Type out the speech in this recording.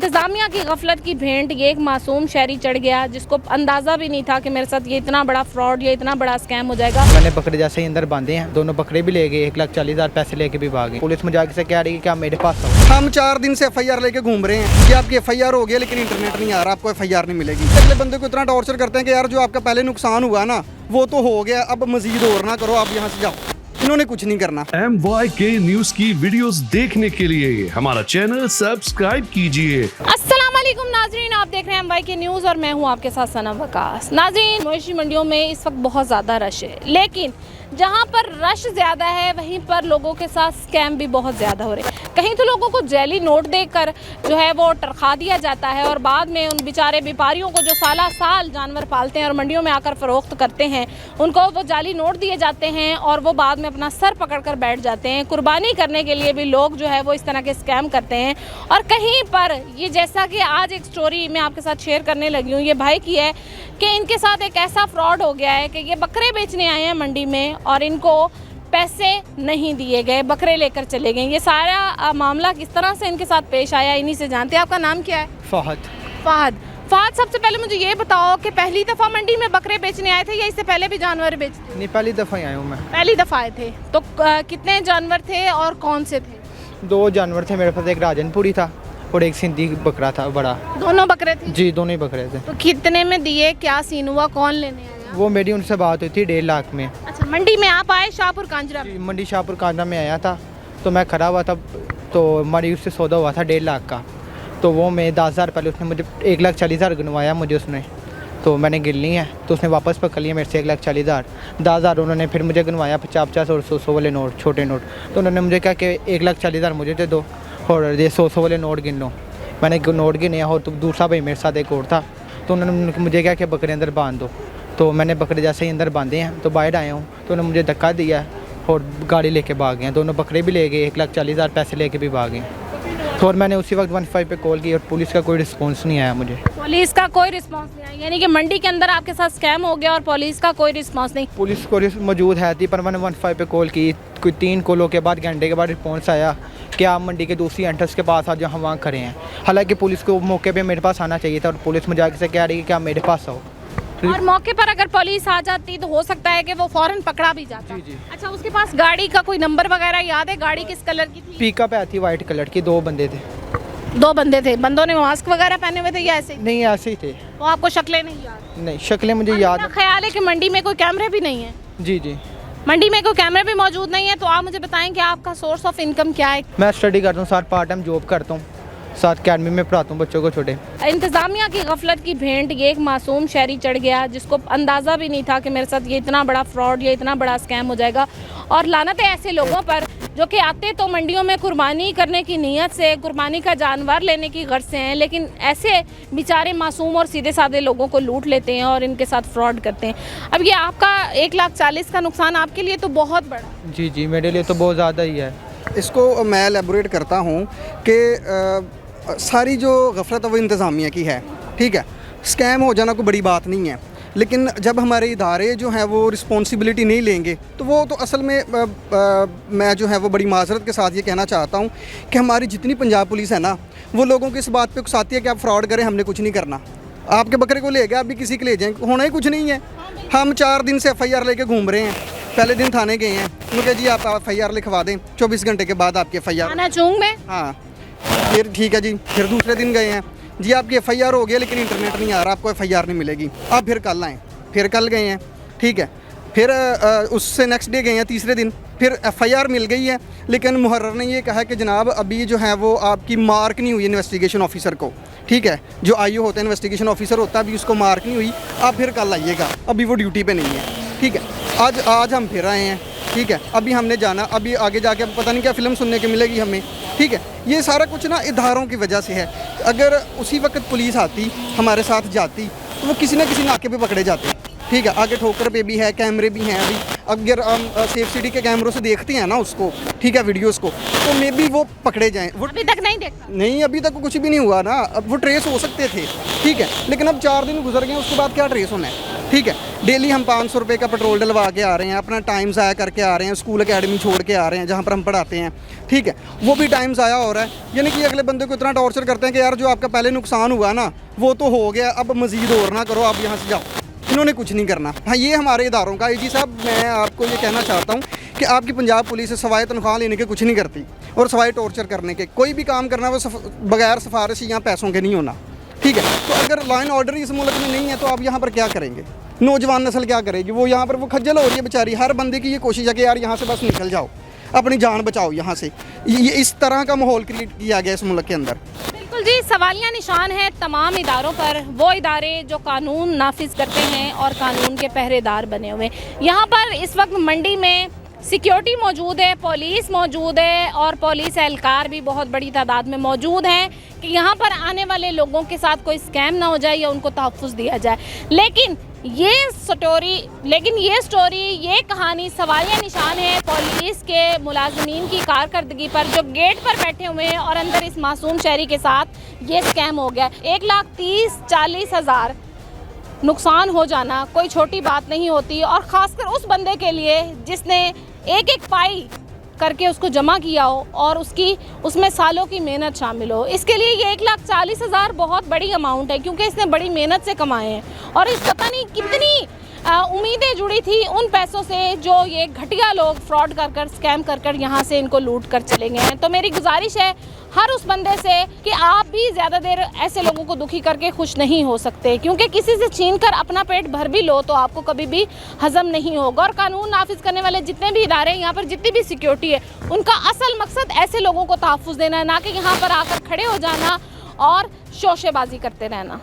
इंतज़ामिया की गफलत की भेंट ये एक मासूम शहरी चढ़ गया जिसको अंदाज़ा भी नहीं था कि मेरे साथ ये इतना बड़ा फ्रॉड या इतना बड़ा स्कैम हो जाएगा। मैंने बकरे जैसे ही अंदर बांधे हैं, दोनों बकरे भी ले गए, 1,40,000 पैसे लेके भी भागे। पुलिस मुझे आगे से कह रही है कि आप मेरे पास आओ। हम 4 दिन से FIR लेके घूम रहे हैं कि आपकी FIR हो गया लेकिन इंटरनेट नहीं आ रहा, आपको FIR नहीं मिलेगी। अगले बंदे को इतना टॉर्चर करते हैं कि यार जो आपका पहले नुकसान हुआ ना वो तो हो गया, अब मजीद और ना करो, आप यहाँ से जाओ। इन्होंने कुछ नहीं करना। MYK न्यूज की वीडियोस देखने के लिए हमारा चैनल सब्सक्राइब कीजिए। अस्सलाम वालेकुम नाजरीन, आप देख रहे हैं MYK न्यूज़ और मैं हूं आपके साथ सना वकास। नाजरीन, मवेशी मंडियों में इस वक्त बहुत ज़्यादा रश है, लेकिन जहां पर रश ज़्यादा है वहीं पर लोगों के साथ स्कैम भी बहुत ज़्यादा हो रहे हैं। कहीं तो लोगों को जैली नोट देकर जो है वो टरखा दिया जाता है और बाद में उन बेचारे व्यापारियों को जो साला साल जानवर पालते हैं और मंडियों में आकर फ़रोख्त करते हैं, उनको वो जाली नोट दिए जाते हैं और वो बाद में अपना सर पकड़ कर बैठ जाते हैं। कुर्बानी करने के लिए भी लोग जो है वो इस तरह के स्कैम करते हैं। और कहीं पर ये, जैसा कि आज एक स्टोरी मैं आपके साथ शेयर करने लगी हूँ, ये भाई की है कि इनके साथ एक ऐसा फ्रॉड हो गया है कि ये बकरे बेचने आए हैं मंडी में और इनको पैसे नहीं दिए गए, बकरे लेकर चले गए। ये सारा मामला किस तरह से इनके साथ पेश आया, इन्हीं से जानते हैं। आपका नाम क्या है? फहद। फहद, सबसे पहले मुझे ये बताओ कि पहली दफ़ा मंडी में बकरे बेचने आए थे या इससे पहले भी जानवर बेचते? नहीं, पहली दफ़ा ही आया हूँ मैं। पहली दफ़ा आए थे तो कितने जानवर थे और कौन से थे? 2 जानवर थे मेरे पास, एक राजनपुरी था और एक सिंधी बकरा था बड़ा। दोनों बकरे थे? जी, दोनों ही बकरे थे। तो कितने में दिए, क्या सीन हुआ, कौन लेने आया? वो मेरी उनसे बात हुई थी 1.5 लाख में। अच्छा, मंडी में आप आए शाहपुर कांजरा में? मंडी शाहपुर कांजरा में आया था तो मैं खड़ा हुआ था, तो हमारी उससे सौदा हुआ था 1.5 लाख का। तो वो मैं 10,000 पहले उसने मुझे 1,40,000 गिनवाया मुझे उसने, तो मैंने गिन ली है। तो उसने वापस पकड़ लिया मेरे से 1,40,000। 10,000 उन्होंने फिर मुझे गिनवाया, 50-50 और 100-100 वाले नोट, छोटे नोट। तो उन्होंने मुझे कहा कि 1,40,000 मुझे दे दो और ये 100-100 वाले नोट गिन लो। मैंने नोट गिने और तो दूसरा भाई मेरे साथ एक और था, तो उन्होंने मुझे कहा कि बकरे अंदर बांध दो। तो मैंने बकरे जैसे ही अंदर बांधे हैं तो बाहर आया हूँ, तो उन्होंने मुझे धक्का दिया और गाड़ी लेके भाग गए। दोनों बकरे भी ले गए, 1,40,000 पैसे लेके भी भाग गए। तो और मैंने उसी वक्त 15 पे कॉल की और पुलिस का कोई रिस्पॉन्स नहीं आया मुझे। पुलिस का कोई रिस्पांस नहीं आया, यानी कि मंडी के अंदर आपके साथ स्कैम हो गया और पुलिस का कोई रिस्पांस नहीं? पुलिस को मौजूद है थी, पर मैंने 15 पे कॉल की, कोई 3 कॉलों के बाद, घंटे के बाद रिस्पॉन्स आया कि आप मंडी के दूसरी एंट्रेंस के पास आ जाओ, हम वहाँ खड़े हैं। हालांकि पुलिस को मौके पे मेरे पास आना चाहिए था और पुलिस मुझे आगे से कह रही है कि आप मेरे पास आओ। और मौके पर अगर पुलिस आ जाती तो हो सकता है कि वो फौरन पकड़ा भी जाता। जी। अच्छा, उसके पास गाड़ी का कोई नंबर वगैरह याद है? गाड़ी किस कलर की थी? पिकअप आती वाइट कलर की, 2 बंदे थे। 2 बंदे थे। बंदों ने मास्क वगैरह पहने हुए थे या ऐसे ही? नहीं, ऐसे ही थे। तो आपको शक्लें नहीं याद? नहीं, शक्लें मुझे याद मेरा ख्याल है कि मंडी में कोई कैमरे भी नहीं है। जी। मंडी में कोई कैमरे भी मौजूद नहीं है। तो आप मुझे बताएं कि आपका सोर्स ऑफ इनकम क्या है? मैं स्टडी करता हूँ, साथ पार्ट टाइम जॉब करता हूँ, साथ अकेडमी में पढ़ाता हूँ बच्चों को छोटे। इंतज़ामिया की गफलत की भेंट ये एक मासूम शहरी चढ़ गया जिसको अंदाज़ा भी नहीं था कि मेरे साथ ये इतना बड़ा फ्रॉड या इतना बड़ा स्कैम हो जाएगा। और लानत है ऐसे लोगों पर जो कि आते तो मंडियों में कुर्बानी करने की नीयत से, कुर्बानी का जानवर लेने की गर्ज से हैं, लेकिन ऐसे बेचारे मासूम और सीधे साधे लोगों को लूट लेते हैं और इनके साथ फ्रॉड करते हैं। अब ये आपका 1,40,000 का नुकसान आपके लिए तो बहुत बड़ा। जी, मेरे लिए तो बहुत ज़्यादा ही है। इसको मैं एलेबोरेट करता हूँ कि सारी जो गफलत है वो इंतज़ामिया की है, ठीक है। स्कैम हो जाना कोई बड़ी बात नहीं है, लेकिन जब हमारे इदारे जो हैं वो रिस्पॉन्सिबिलिटी नहीं लेंगे तो वो तो असल में मैं जो है वो बड़ी माजरत के साथ ये कहना चाहता हूँ कि हमारी जितनी पंजाब पुलिस है ना, वो लोगों को इस बात पे उकसाती है कि आप फ्रॉड करें, हमने कुछ नहीं करना। आपके बकरे को ले गए, आप भी किसी के ले जाएँ, होना ही कुछ नहीं है। हम 4 दिन से FIR लेके घूम रहे हैं। पहले दिन थाने गए हैं, उन्होंने जी आप FIR लिखवा दें, 24 घंटे के बाद आपकी FIR। थाना चूंग में? हाँ, फिर ठीक है जी। फिर दूसरे दिन गए हैं, जी आपकी FIR हो गया लेकिन इंटरनेट नहीं आ रहा, आपको FIR नहीं मिलेगी, आप फिर कल आएँ। फिर कल गए हैं, ठीक है। फिर उससे नेक्स्ट डे गए हैं, तीसरे दिन फिर FIR मिल गई है, लेकिन मुहर्रर ने ये कहा कि जनाब अभी जो है वो आपकी मार्क नहीं हुई इन्वेस्टिगेशन ऑफिसर को, ठीक है। जो IO होता है, इन्वेस्टिगेशन ऑफिसर होता है, अभी उसको मार्क नहीं हुई, आप फिर कल आइएगा, अभी वो ड्यूटी पे नहीं है, ठीक है। आज हम फिर आए हैं, ठीक है। अभी हमने जाना, अभी आगे जाके पता नहीं क्या फ़िल्म सुनने की मिलेगी हमें, ठीक है। ये सारा कुछ ना इदारों की वजह से है। अगर उसी वक्त पुलिस आती, हमारे साथ जाती, तो वो किसी ना किसी नाके पे पकड़े जाते, ठीक है। आगे ठोकर पे भी है, कैमरे भी हैं। अभी अगर हम सेफ सिटी के कैमरों से देखते हैं ना उसको, ठीक है, वीडियोस को, तो मे बी वो पकड़े जाएं। वो अभी तक नहीं देखा? नहीं, अभी तक कुछ भी नहीं हुआ ना। अब वो ट्रेस हो सकते थे, ठीक है, लेकिन अब 4 दिन गुजर गए, उसके बाद क्या ट्रेस होना है, ठीक है। डेली हम 500 रुपये का पेट्रोल डलवा के आ रहे हैं, अपना टाइम ज़ाया करके आ रहे हैं, स्कूल एकेडमी छोड़ के आ रहे हैं जहाँ पर हम पढ़ाते हैं, ठीक है, वो भी टाइम ज़ाया हो रहा है। यानी कि अगले बंदे को इतना टॉर्चर करते हैं कि यार जो आपका पहले नुकसान हुआ ना वो तो हो गया, अब मज़ीद और ना करो, आप यहाँ से जाओ। इन्होंने कुछ नहीं करना। हाँ, ये हमारे इदारों का IG साहब, मैं आपको ये कहना चाहता हूँ कि आपकी पंजाब पुलिस सवाए तनख्वाह लेने के कुछ नहीं करती और सवाए टॉर्चर करने के। कोई भी काम करना वो बगैर सिफारिश या पैसों के नहीं होना, ठीक है। तो अगर लॉ एंड ऑर्डर इस मुल्क में नहीं है तो आप यहाँ पर क्या करेंगे? नौजवान नस्ल क्या करेगी? वो यहाँ पर वो खज्जल हो रही है बेचारी। हर बंदे की ये कोशिश है कि यार यहाँ से बस निकल जाओ, अपनी जान बचाओ यहाँ से। ये इस तरह का माहौल क्रिएट किया गया इस मुल्क के अंदर। बिल्कुल जी, सवालिया निशान है तमाम इदारों पर, वो इदारे जो कानून नाफिज करते हैं और कानून के पहरेदार बने हुए। यहाँ पर इस वक्त मंडी में सिक्योरिटी मौजूद है, पुलिस मौजूद है और पुलिस एहलकार भी बहुत बड़ी तादाद में मौजूद हैं कि यहाँ पर आने वाले लोगों के साथ कोई स्कैम ना हो जाए या उनको तहफ़्फ़ुज़ दिया जाए। लेकिन ये स्टोरी, ये कहानी सवालिया निशान है पुलिस के मुलाजमीन की कारकर्दगी पर, जो गेट पर बैठे हुए हैं और अंदर इस मासूम शहरी के साथ ये स्कैम हो गया। 1,30,40 हज़ार नुकसान हो जाना कोई छोटी बात नहीं होती, और ख़ासकर उस बंदे के लिए जिसने एक एक पाई करके उसको जमा किया हो और उसमें सालों की मेहनत शामिल हो। इसके लिए ये 1,40,000 बहुत बड़ी अमाउंट है, क्योंकि इसने बड़ी मेहनत से कमाए हैं और इस पता नहीं कितनी उम्मीदें जुड़ी थी उन पैसों से जो ये घटिया लोग फ्रॉड कर स्कैम कर यहाँ से इनको लूट कर चले गए हैं। तो मेरी गुजारिश है हर उस बंदे से कि आप भी ज़्यादा देर ऐसे लोगों को दुखी करके खुश नहीं हो सकते, क्योंकि किसी से छीन कर अपना पेट भर भी लो तो आपको कभी भी हजम नहीं होगा। और कानून नाफिज करने वाले जितने भी इदारे हैं, यहाँ पर जितनी भी सिक्योरिटी है, उनका असल मकसद ऐसे लोगों को तहफ़्फ़ुज़ देना है, ना कि यहाँ पर आकर खड़े हो जाना और शोशेबाजी करते रहना।